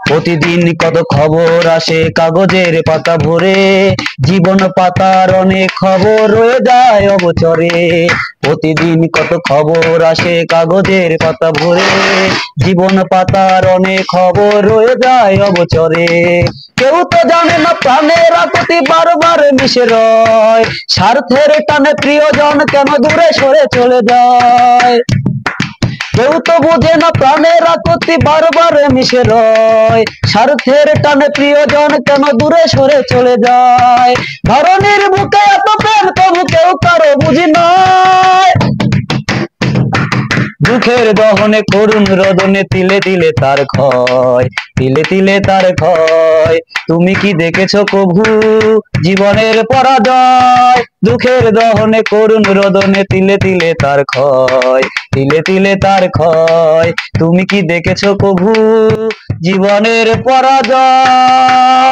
প্রতিদিন কত খবর আসে কাগজের পাতা ভরে, জীবন পাতার অনেক খবর রয়ে যায় অগোচরে। প্রতিদিন কত খবর আসে কাগজের পাতা ভরে, জীবন পাতার অনেক খবর রয়ে যায় অগোচরে। কেউ তো জানে না প্রাণের আকুতি বারবার মিশে রয়, স্বার্থের টানে প্রিয়জন কেন দূরে সরে চলে যায়। কেউ তো বোঝে না প্রাণের আকুতি বারবার মিশে রয়, স্বার্থের টানে প্রিয়জন কেন দূরে সরে চলে যায়। ধরনীর বুকে এত প্রেম তবু কেউ কারো বুঝি নয়, দুঃখের দহনে করুণ রোদনে তিলে তিলে তার ক্ষয়, তিলে তিলে তার ক্ষয়। তুমি কি দেখেছো কভু জীবনের পরাজয়? দুঃখের দহনে করুণ রোদনে তিলে তিলে তার ক্ষয়, তিলে তিলে তার ক্ষয়। তুমি কি দেখেছো কভু জীবনের পরাজয়?